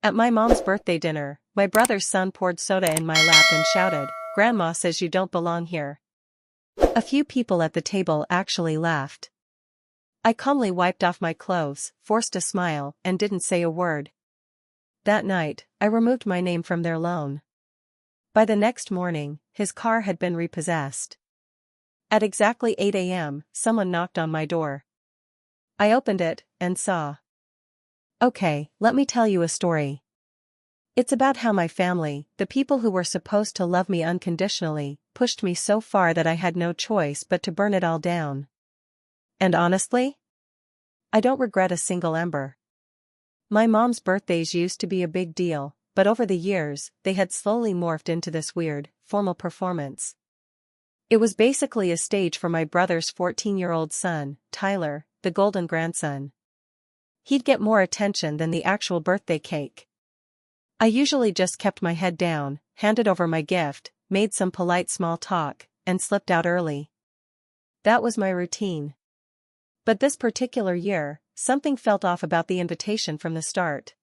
At my mom's birthday dinner, my brother's son poured soda in my lap and shouted, "Grandma says you don't belong here." A few people at the table actually laughed. I calmly wiped off my clothes, forced a smile, and didn't say a word. That night, I removed my name from their loan. By the next morning, his car had been repossessed. At exactly 8 a.m., someone knocked on my door. I opened it, and saw. Okay, let me tell you a story. It's about how my family, the people who were supposed to love me unconditionally, pushed me so far that I had no choice but to burn it all down. And honestly, I don't regret a single ember. My mom's birthdays used to be a big deal, but over the years, they had slowly morphed into this weird, formal performance. It was basically a stage for my brother's 14-year-old son, Tyler, the golden grandson. He'd get more attention than the actual birthday cake. I usually just kept my head down, handed over my gift, made some polite small talk, and slipped out early. That was my routine. But this particular year, something felt off about the invitation from the start.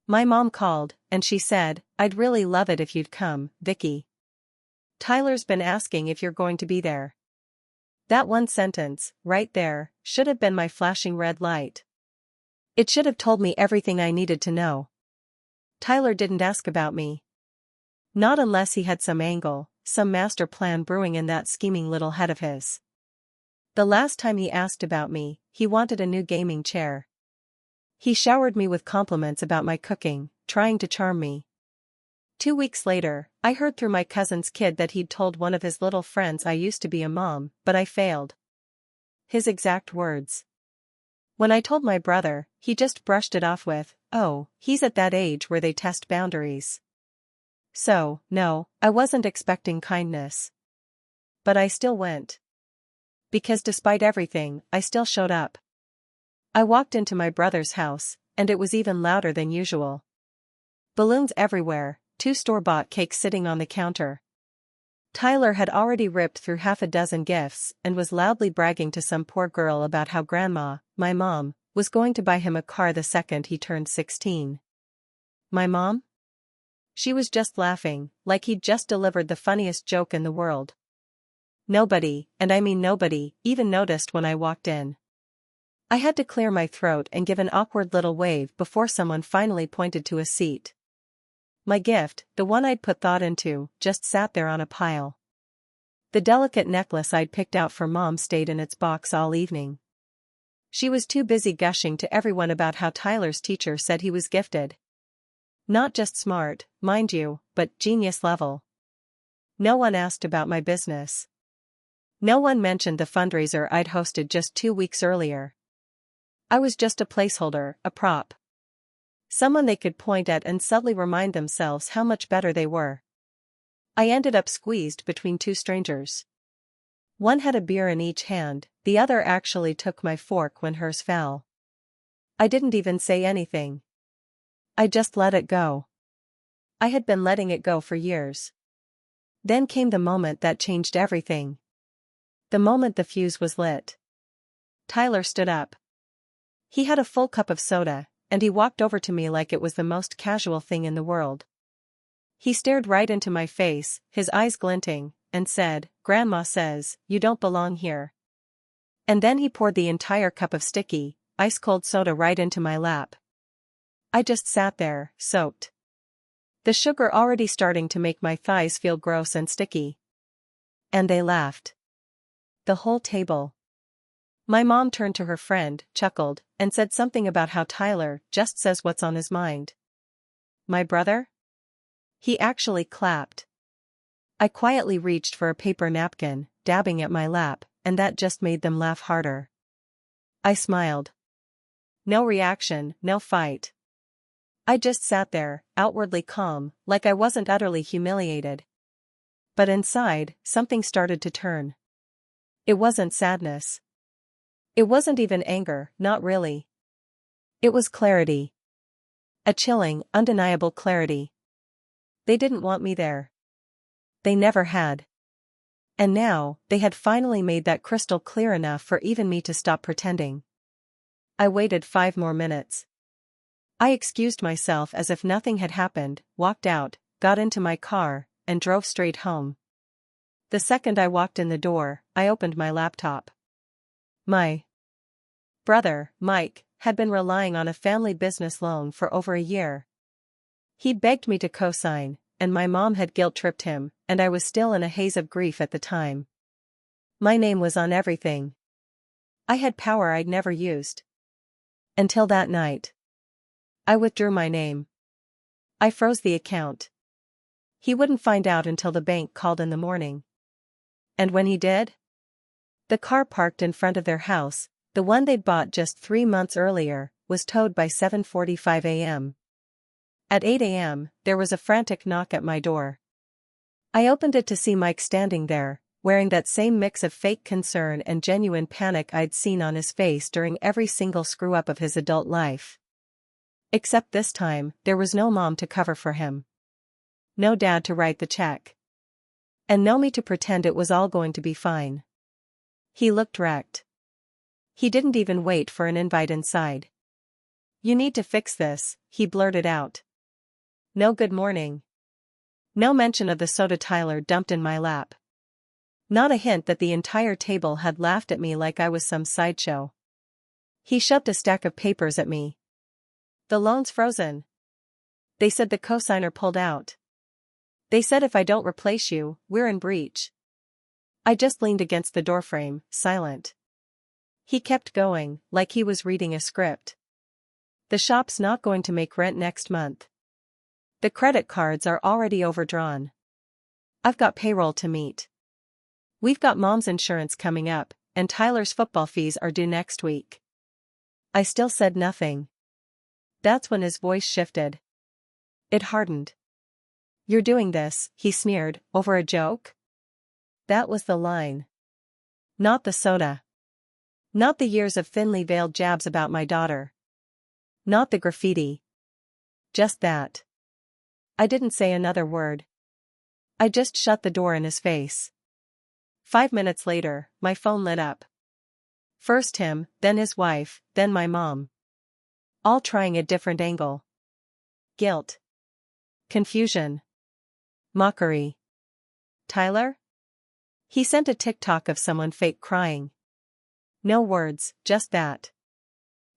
My mom called, and she said, "I'd really love it if you'd come, Vicky. Tyler's been asking if you're going to be there." That one sentence, right there, should have been my flashing red light. It should have told me everything I needed to know. Tyler didn't ask about me. Not unless he had some angle, some master plan brewing in that scheming little head of his. The last time he asked about me, he wanted a new gaming chair. He showered me with compliments about my cooking, trying to charm me. 2 weeks later, I heard through my cousin's kid that he'd told one of his little friends I used to be a mom, but I failed. His exact words. When I told my brother, he just brushed it off with, "Oh, he's at that age where they test boundaries." So, no, I wasn't expecting kindness. But I still went. Because despite everything, I still showed up. I walked into my brother's house, and it was even louder than usual. Balloons everywhere, 2 store-bought cakes sitting on the counter. Tyler had already ripped through half a dozen gifts and was loudly bragging to some poor girl about how Grandma, my mom, was going to buy him a car the second he turned 16. My mom? She was just laughing, like he'd just delivered the funniest joke in the world. Nobody, and I mean nobody, even noticed when I walked in. I had to clear my throat and give an awkward little wave before someone finally pointed to a seat. My gift, the one I'd put thought into, just sat there on a pile. The delicate necklace I'd picked out for Mom stayed in its box all evening. She was too busy gushing to everyone about how Tyler's teacher said he was gifted. Not just smart, mind you, but genius level. No one asked about my business. No one mentioned the fundraiser I'd hosted just 2 weeks earlier. I was just a placeholder, a prop. Someone they could point at and subtly remind themselves how much better they were. I ended up squeezed between 2 strangers. One had a beer in each hand, the other actually took my fork when hers fell. I didn't even say anything. I just let it go. I had been letting it go for years. Then came the moment that changed everything. The moment the fuse was lit. Tyler stood up. He had a full cup of soda, and he walked over to me like it was the most casual thing in the world. He stared right into my face, his eyes glinting, and said, "Grandma says, you don't belong here." And then he poured the entire cup of sticky, ice-cold soda right into my lap. I just sat there, soaked. The sugar already starting to make my thighs feel gross and sticky. And they laughed. The whole table. My mom turned to her friend, chuckled, and said something about how Tyler just says what's on his mind. My brother? He actually clapped. I quietly reached for a paper napkin, dabbing at my lap, and that just made them laugh harder. I smiled. No reaction, no fight. I just sat there, outwardly calm, like I wasn't utterly humiliated. But inside, something started to turn. It wasn't sadness. It wasn't even anger, not really. It was clarity. A chilling, undeniable clarity. They didn't want me there. They never had. And now, they had finally made that crystal clear enough for even me to stop pretending. I waited 5 more minutes. I excused myself as if nothing had happened, walked out, got into my car, and drove straight home. The second I walked in the door, I opened my laptop. My brother, Mike, had been relying on a family business loan for over a year. He begged me to co-sign, and my mom had guilt-tripped him, and I was still in a haze of grief at the time. My name was on everything. I had power I'd never used. Until that night. I withdrew my name. I froze the account. He wouldn't find out until the bank called in the morning. And when he did? The car parked in front of their house, the one they'd bought just 3 months earlier, was towed by 7:45 a.m. At 8 a.m., there was a frantic knock at my door. I opened it to see Mike standing there, wearing that same mix of fake concern and genuine panic I'd seen on his face during every single screw-up of his adult life. Except this time, there was no mom to cover for him. No dad to write the check. And no me to pretend it was all going to be fine. He looked wrecked. He didn't even wait for an invite inside. "You need to fix this," he blurted out. No good morning. No mention of the soda Tyler dumped in my lap. Not a hint that the entire table had laughed at me like I was some sideshow. He shoved a stack of papers at me. "The loan's frozen. They said the cosigner pulled out. They said if I don't replace you, we're in breach." I just leaned against the doorframe, silent. He kept going, like he was reading a script. "The shop's not going to make rent next month. The credit cards are already overdrawn. I've got payroll to meet. We've got mom's insurance coming up, and Tyler's football fees are due next week." I still said nothing. That's when his voice shifted. It hardened. "You're doing this," he sneered, "over a joke?" That was the line. Not the soda. Not the years of thinly veiled jabs about my daughter. Not the graffiti. Just that. I didn't say another word. I just shut the door in his face. 5 minutes later, my phone lit up. First him, then his wife, then my mom. All trying a different angle. Guilt. Confusion. Mockery. "Tyler?" He sent a TikTok of someone fake crying. No words, just that.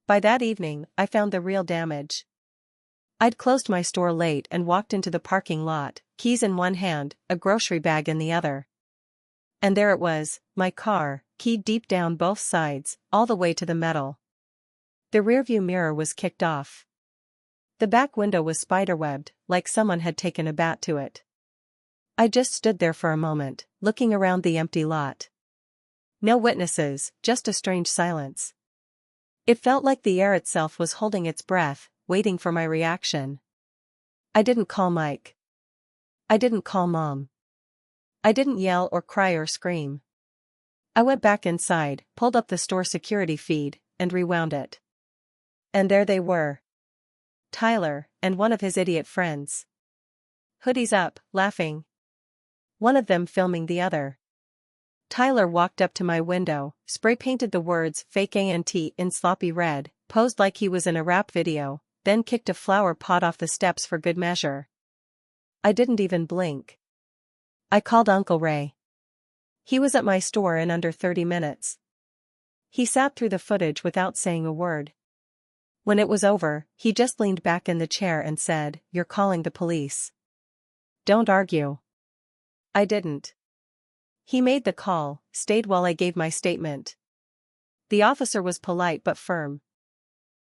By that evening, I found the real damage. I'd closed my store late and walked into the parking lot, keys in one hand, a grocery bag in the other. And there it was, my car, keyed deep down both sides, all the way to the metal. The rearview mirror was kicked off. The back window was spiderwebbed, like someone had taken a bat to it. I just stood there for a moment, looking around the empty lot. No witnesses, just a strange silence. It felt like the air itself was holding its breath, waiting for my reaction. I didn't call Mike. I didn't call Mom. I didn't yell or cry or scream. I went back inside, pulled up the store security feed, and rewound it. And there they were. Tyler, and one of his idiot friends. Hoodies up, laughing. One of them filming the other. Tyler walked up to my window, spray-painted the words "Fake ANT" in sloppy red, posed like he was in a rap video, then kicked a flower pot off the steps for good measure. I didn't even blink. I called Uncle Ray. He was at my store in under 30 minutes. He sat through the footage without saying a word. When it was over, he just leaned back in the chair and said, "You're calling the police." Don't argue. I didn't. He made the call, stayed while I gave my statement. The officer was polite but firm.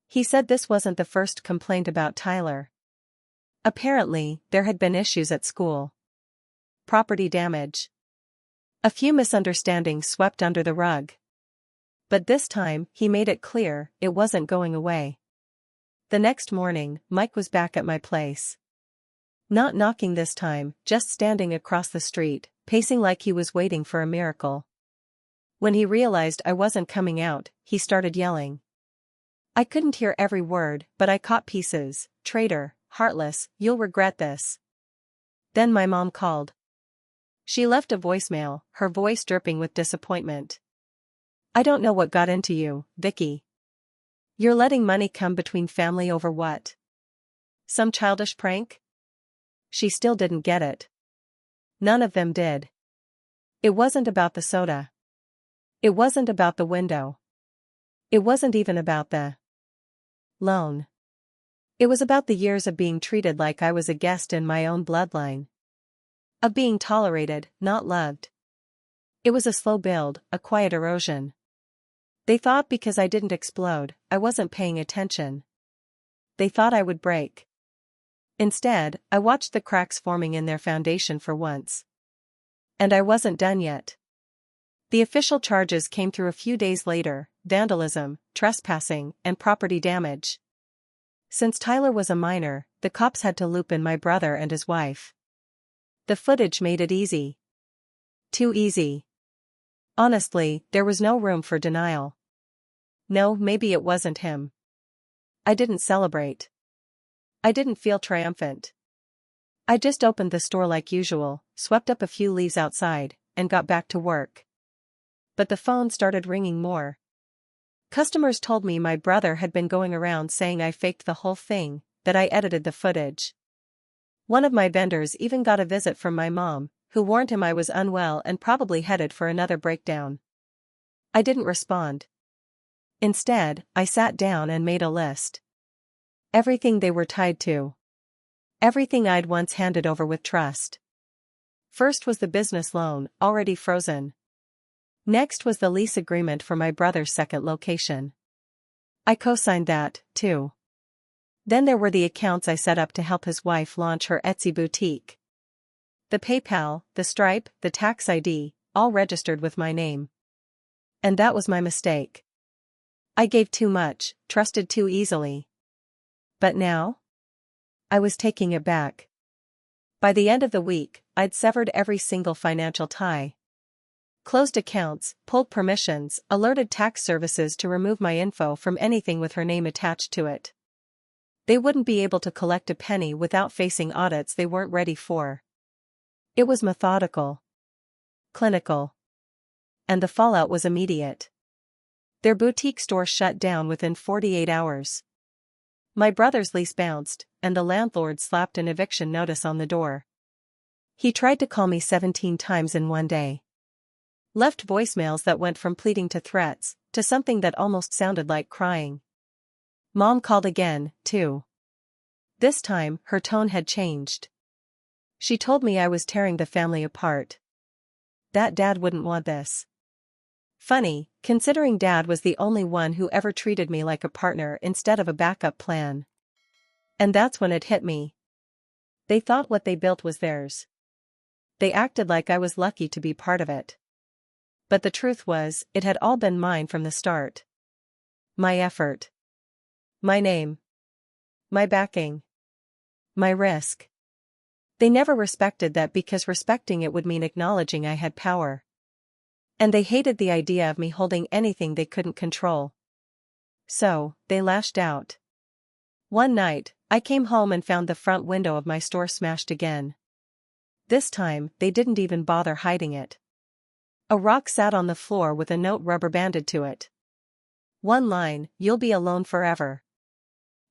He said this wasn't the first complaint about Tyler. Apparently, there had been issues at school. Property damage. A few misunderstandings swept under the rug. But this time, he made it clear, it wasn't going away. The next morning, Mike was back at my place. Not knocking this time, just standing across the street, pacing like he was waiting for a miracle. When he realized I wasn't coming out, he started yelling. I couldn't hear every word, but I caught pieces. "Traitor, heartless, you'll regret this." Then my mom called. She left a voicemail, her voice dripping with disappointment. "I don't know what got into you, Vicky. You're letting money come between family over what? Some childish prank? She still didn't get it. None of them did. It wasn't about the soda. It wasn't about the window. It wasn't even about the loan. It was about the years of being treated like I was a guest in my own bloodline. Of being tolerated, not loved. It was a slow build, a quiet erosion. They thought because I didn't explode, I wasn't paying attention. They thought I would break. Instead, I watched the cracks forming in their foundation for once. And I wasn't done yet. The official charges came through a few days later: vandalism, trespassing, and property damage. Since Tyler was a minor, the cops had to loop in my brother and his wife. The footage made it easy. Too easy. Honestly, there was no room for denial. No, maybe it wasn't him. I didn't celebrate. I didn't feel triumphant. I just opened the store like usual, swept up a few leaves outside, and got back to work. But the phone started ringing more. Customers told me my brother had been going around saying I faked the whole thing, that I edited the footage. One of my vendors even got a visit from my mom, who warned him I was unwell and probably headed for another breakdown. I didn't respond. Instead, I sat down and made a list. Everything they were tied to. Everything I'd once handed over with trust. First was the business loan, already frozen. Next was the lease agreement for my brother's second location. I co-signed that, too. Then there were the accounts I set up to help his wife launch her Etsy boutique. The PayPal, the Stripe, the tax ID, all registered with my name. And that was my mistake. I gave too much, trusted too easily. But now? I was taking it back. By the end of the week, I'd severed every single financial tie. Closed accounts, pulled permissions, alerted tax services to remove my info from anything with her name attached to it. They wouldn't be able to collect a penny without facing audits they weren't ready for. It was methodical. Clinical. And the fallout was immediate. Their boutique store shut down within 48 hours. My brother's lease bounced, and the landlord slapped an eviction notice on the door. He tried to call me 17 times in one day. Left voicemails that went from pleading to threats, to something that almost sounded like crying. Mom called again, too. This time, her tone had changed. She told me I was tearing the family apart. That Dad wouldn't want this. Funny, considering Dad was the only one who ever treated me like a partner instead of a backup plan. And that's when it hit me. They thought what they built was theirs. They acted like I was lucky to be part of it. But the truth was, it had all been mine from the start. My effort. My name. My backing. My risk. They never respected that because respecting it would mean acknowledging I had power. And they hated the idea of me holding anything they couldn't control. So, they lashed out. One night, I came home and found the front window of my store smashed again. This time, they didn't even bother hiding it. A rock sat on the floor with a note rubber banded to it. One line: "You'll be alone forever."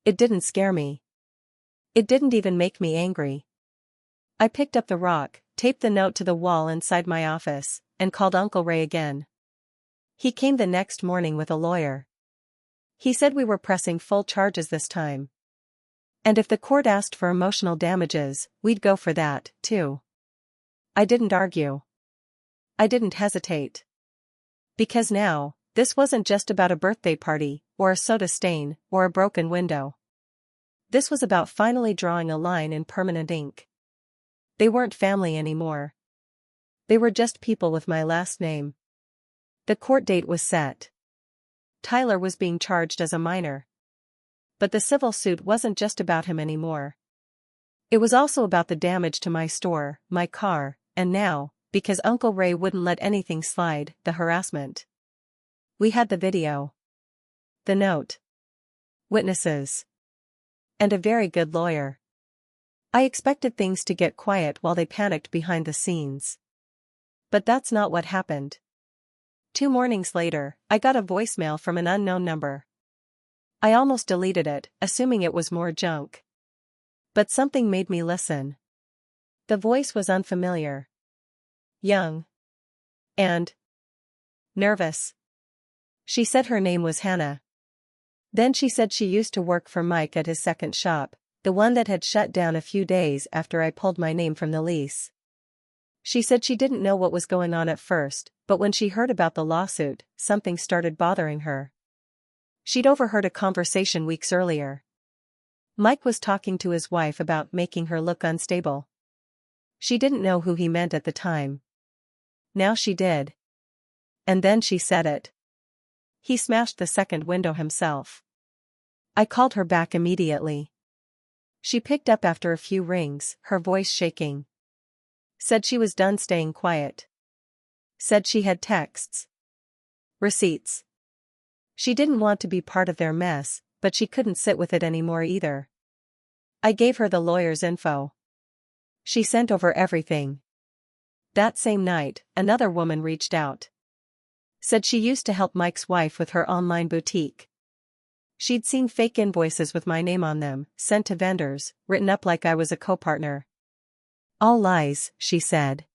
It didn't scare me. It didn't even make me angry. I picked up the rock, taped the note to the wall inside my office, and called Uncle Ray again. He came the next morning with a lawyer. He said we were pressing full charges this time. And if the court asked for emotional damages, we'd go for that, too. I didn't argue. I didn't hesitate. Because now, this wasn't just about a birthday party, or a soda stain, or a broken window. This was about finally drawing a line in permanent ink. They weren't family anymore. They were just people with my last name. The court date was set. Tyler was being charged as a minor. But the civil suit wasn't just about him anymore. It was also about the damage to my store, my car, and now, because Uncle Ray wouldn't let anything slide, the harassment. We had the video. The note. Witnesses. And a very good lawyer. I expected things to get quiet while they panicked behind the scenes. But that's not what happened. 2 mornings later, I got a voicemail from an unknown number. I almost deleted it, assuming it was more junk. But something made me listen. The voice was unfamiliar. Young. And nervous. She said her name was Hannah. Then she said she used to work for Mike at his second shop, the one that had shut down a few days after I pulled my name from the lease. She said she didn't know what was going on at first, but when she heard about the lawsuit, something started bothering her. She'd overheard a conversation weeks earlier. Mike was talking to his wife about making her look unstable. She didn't know who he meant at the time. Now she did. And then she said it. He smashed the second window himself. I called her back immediately. She picked up after a few rings, her voice shaking. Said she was done staying quiet. Said she had texts. Receipts. She didn't want to be part of their mess, but she couldn't sit with it anymore either. I gave her the lawyer's info. She sent over everything. That same night, another woman reached out. Said she used to help Mike's wife with her online boutique. She'd seen fake invoices with my name on them, sent to vendors, written up like I was a co-partner. All lies, she said.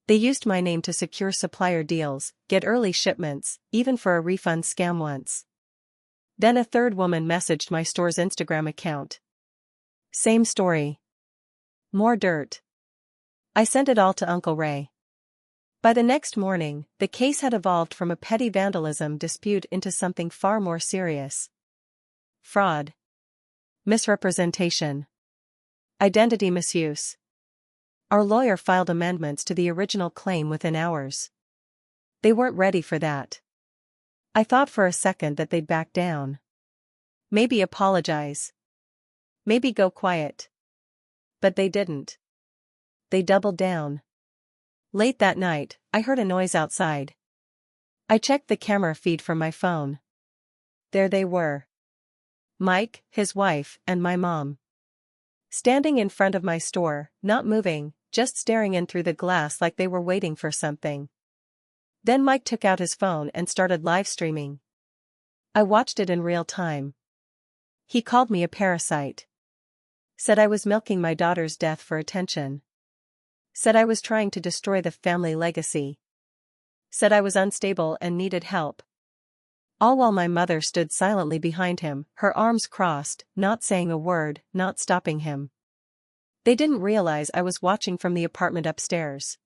They used my name to secure supplier deals, get early shipments, even for a refund scam once. Then a third woman messaged my store's Instagram account. Same story. More dirt. I sent it all to Uncle Ray. By the next morning, the case had evolved from a petty vandalism dispute into something far more serious. Fraud. Misrepresentation. Identity misuse. Our lawyer filed amendments to the original claim within hours. They weren't ready for that. I thought for a second that they'd back down. Maybe apologize. Maybe go quiet. But they didn't. They doubled down. Late that night, I heard a noise outside. I checked the camera feed from my phone. There they were. Mike, his wife, and my mom. Standing in front of my store, not moving, just staring in through the glass like they were waiting for something. Then Mike took out his phone and started live streaming. I watched it in real time. He called me a parasite. Said I was milking my daughter's death for attention. Said I was trying to destroy the family legacy. Said I was unstable and needed help. All while my mother stood silently behind him, her arms crossed, not saying a word, not stopping him. They didn't realize I was watching from the apartment upstairs.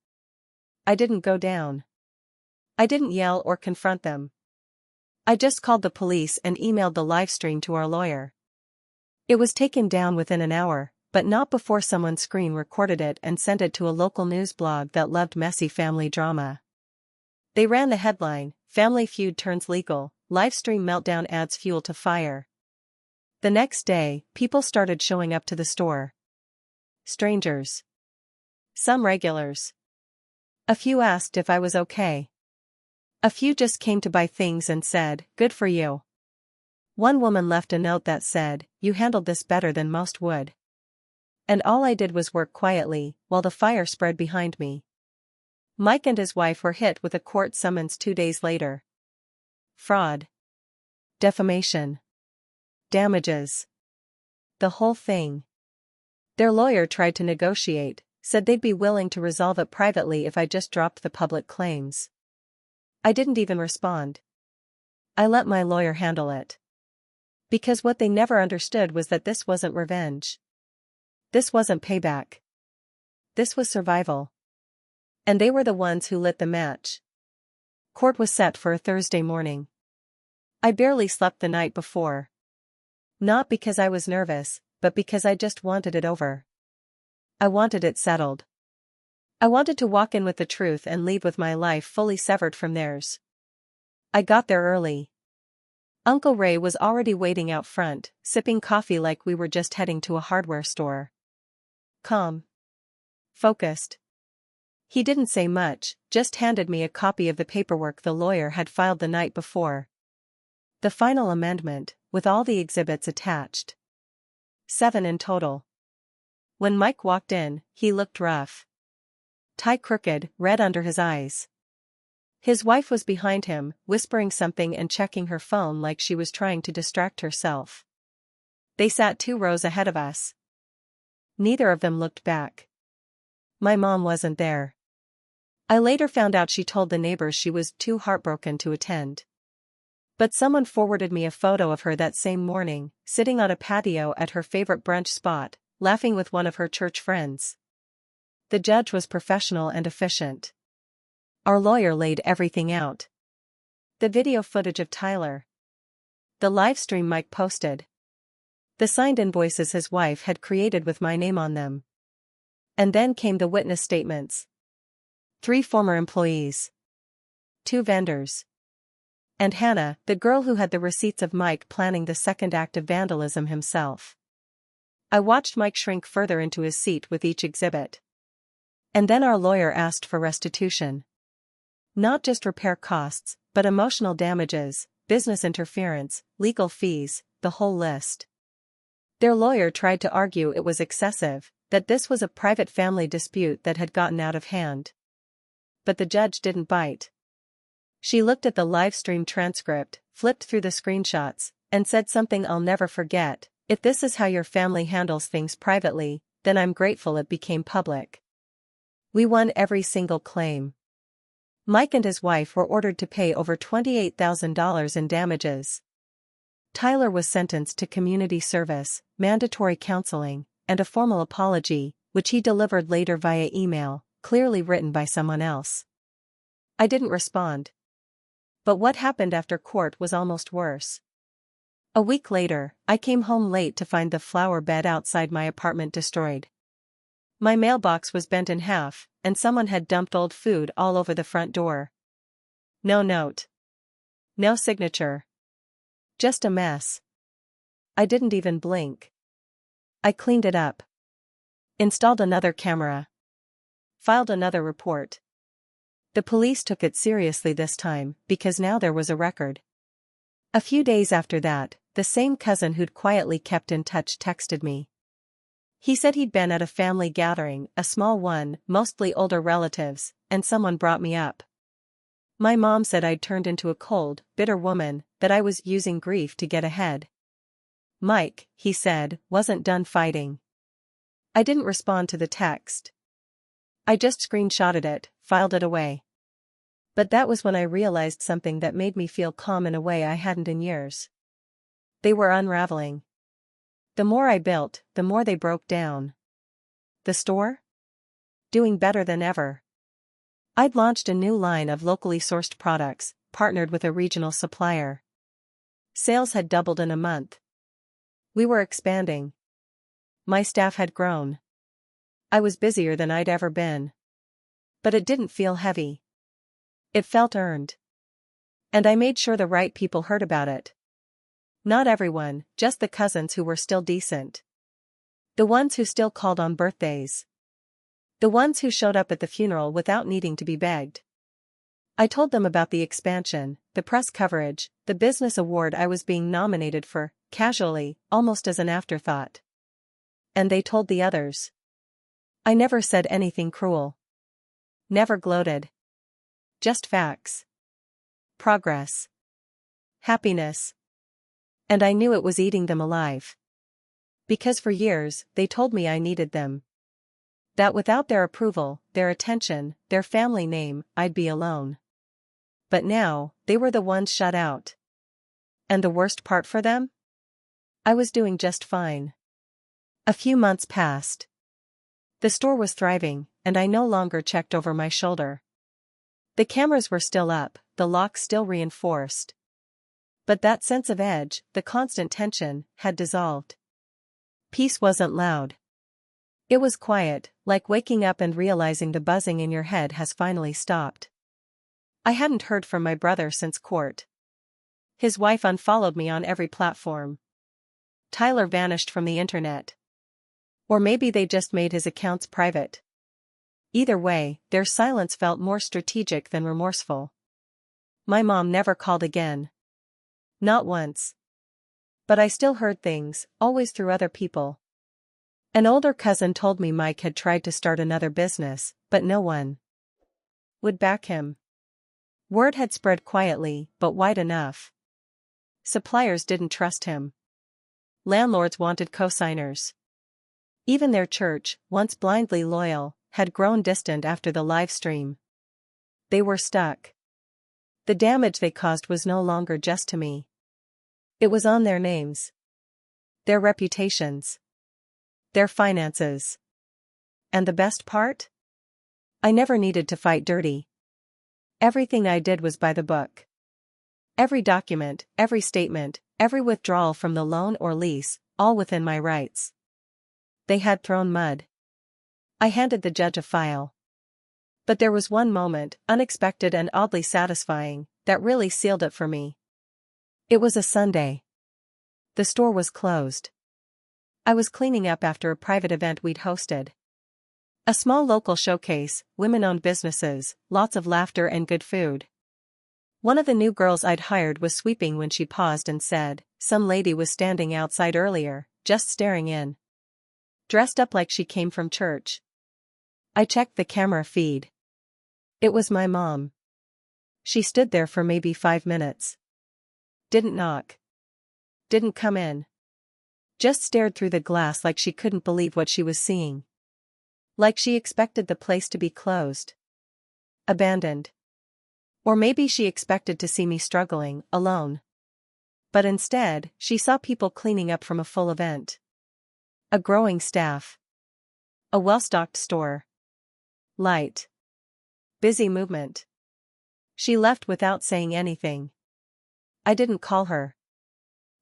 I didn't go down. I didn't yell or confront them. I just called the police and emailed the live stream to our lawyer. It was taken down within an hour, but not before someone screen recorded it and sent it to a local news blog that loved messy family drama. They ran the headline, "Family Feud Turns Legal, Livestream Meltdown Adds Fuel to Fire." The next day, people started showing up to the store. Strangers. Some regulars. A few asked if I was okay. A few just came to buy things and said, "Good for you." One woman left a note that said, "You handled this better than most would." And all I did was work quietly, while the fire spread behind me. Mike and his wife were hit with a court summons 2 days later. Fraud. Defamation. Damages. The whole thing. Their lawyer tried to negotiate, said they'd be willing to resolve it privately if I just dropped the public claims. I didn't even respond. I let my lawyer handle it. Because what they never understood was that this wasn't revenge. This wasn't payback. This was survival. And they were the ones who lit the match. Court was set for a Thursday morning. I barely slept the night before. Not because I was nervous, but because I just wanted it over. I wanted it settled. I wanted to walk in with the truth and leave with my life fully severed from theirs. I got there early. Uncle Ray was already waiting out front, sipping coffee like we were just heading to a hardware store. Calm. Focused. He didn't say much, just handed me a copy of the paperwork the lawyer had filed the night before. The final amendment, with all the exhibits attached. 7 in total. When Mike walked in, he looked rough. Tie crooked, red under his eyes. His wife was behind him, whispering something and checking her phone like she was trying to distract herself. They sat 2 rows ahead of us. Neither of them looked back. My mom wasn't there. I later found out she told the neighbors she was too heartbroken to attend. But someone forwarded me a photo of her that same morning, sitting on a patio at her favorite brunch spot, laughing with one of her church friends. The judge was professional and efficient. Our lawyer laid everything out. The video footage of Tyler. The live stream Mike posted. The signed invoices his wife had created with my name on them. And then came the witness statements. 3 former employees. 2 vendors. And Hannah, the girl who had the receipts of Mike planning the second act of vandalism himself. I watched Mike shrink further into his seat with each exhibit. And then our lawyer asked for restitution. Not just repair costs, but emotional damages, business interference, legal fees, the whole list. Their lawyer tried to argue it was excessive, that this was a private family dispute that had gotten out of hand. But the judge didn't bite. She looked at the live stream transcript, flipped through the screenshots, and said something I'll never forget: "If this is how your family handles things privately, then I'm grateful it became public." We won every single claim. Mike and his wife were ordered to pay over $28,000 in damages. Tyler was sentenced to community service, mandatory counseling, and a formal apology, which he delivered later via email, clearly written by someone else. I didn't respond. But what happened after court was almost worse. A week later, I came home late to find the flower bed outside my apartment destroyed. My mailbox was bent in half, and someone had dumped old food all over the front door. No note. No signature. Just a mess. I didn't even blink. I cleaned it up. Installed another camera. Filed another report. The police took it seriously this time, because now there was a record. A few days after that, the same cousin who'd quietly kept in touch texted me. He said he'd been at a family gathering, a small one, mostly older relatives, and someone brought me up. My mom said I'd turned into a cold, bitter woman, that I was using grief to get ahead. Mike, he said, wasn't done fighting. I didn't respond to the text. I just screenshotted it, filed it away. But that was when I realized something that made me feel calm in a way I hadn't in years. They were unraveling. The more I built, the more they broke down. The store? Doing better than ever. I'd launched a new line of locally sourced products, partnered with a regional supplier. Sales had doubled in a month. We were expanding. My staff had grown. I was busier than I'd ever been. But it didn't feel heavy. It felt earned. And I made sure the right people heard about it. Not everyone, just the cousins who were still decent. The ones who still called on birthdays. The ones who showed up at the funeral without needing to be begged. I told them about the expansion, the press coverage, the business award I was being nominated for, casually, almost as an afterthought. And they told the others. I never said anything cruel. Never gloated. Just facts. Progress. Happiness. And I knew it was eating them alive. Because for years, they told me I needed them. That without their approval, their attention, their family name, I'd be alone. But now, they were the ones shut out. And the worst part for them? I was doing just fine. A few months passed. The store was thriving, and I no longer checked over my shoulder. The cameras were still up, the locks still reinforced. But that sense of edge, the constant tension, had dissolved. Peace wasn't loud. It was quiet, like waking up and realizing the buzzing in your head has finally stopped. I hadn't heard from my brother since court. His wife unfollowed me on every platform. Tyler vanished from the internet. Or maybe they just made his accounts private. Either way, their silence felt more strategic than remorseful. My mom never called again. Not once. But I still heard things, always through other people. An older cousin told me Mike had tried to start another business, but no one would back him. Word had spread quietly, but wide enough. Suppliers didn't trust him. Landlords wanted co-signers. Even their church, once blindly loyal, had grown distant after the live stream. They were stuck. The damage they caused was no longer just to me. It was on their names. Their reputations. Their finances. And the best part? I never needed to fight dirty. Everything I did was by the book. Every document, every statement, every withdrawal from the loan or lease, all within my rights. They had thrown mud. I handed the judge a file. But there was one moment, unexpected and oddly satisfying, that really sealed it for me. It was a Sunday. The store was closed. I was cleaning up after a private event we'd hosted. A small local showcase, women-owned businesses, lots of laughter and good food. One of the new girls I'd hired was sweeping when she paused and said, "Some lady was standing outside earlier, just staring in. Dressed up like she came from church." I checked the camera feed. It was my mom. She stood there for maybe 5 minutes. Didn't knock. Didn't come in. Just stared through the glass like she couldn't believe what she was seeing. Like she expected the place to be closed. Abandoned. Or maybe she expected to see me struggling, alone. But instead, she saw people cleaning up from a full event. A growing staff. A well-stocked store. Light. Busy movement. She left without saying anything. I didn't call her.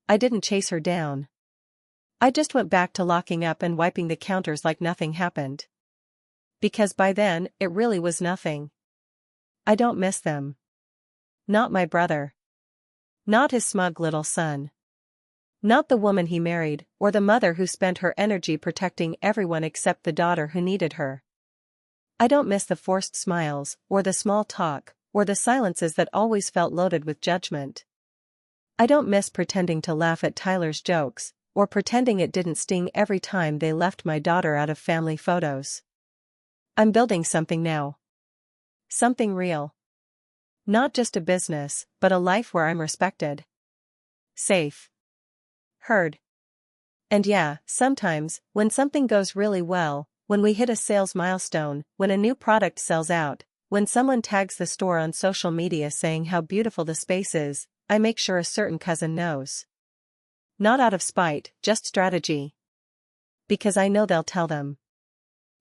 I didn't chase her down. I just went back to locking up and wiping the counters like nothing happened. Because by then, it really was nothing. I don't miss them. Not my brother. Not his smug little son. Not the woman he married, or the mother who spent her energy protecting everyone except the daughter who needed her. I don't miss the forced smiles, or the small talk, or the silences that always felt loaded with judgment. I don't miss pretending to laugh at Tyler's jokes, or pretending it didn't sting every time they left my daughter out of family photos. I'm building something now. Something real. Not just a business, but a life where I'm respected. Safe. Heard. And yeah, sometimes, when something goes really well, when we hit a sales milestone, when a new product sells out, when someone tags the store on social media saying how beautiful the space is, I make sure a certain cousin knows. Not out of spite, just strategy. Because I know they'll tell them.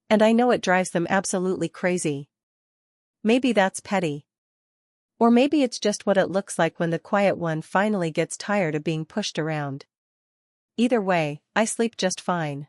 And I know it drives them absolutely crazy. Maybe that's petty. Or maybe it's just what it looks like when the quiet one finally gets tired of being pushed around. Either way, I sleep just fine.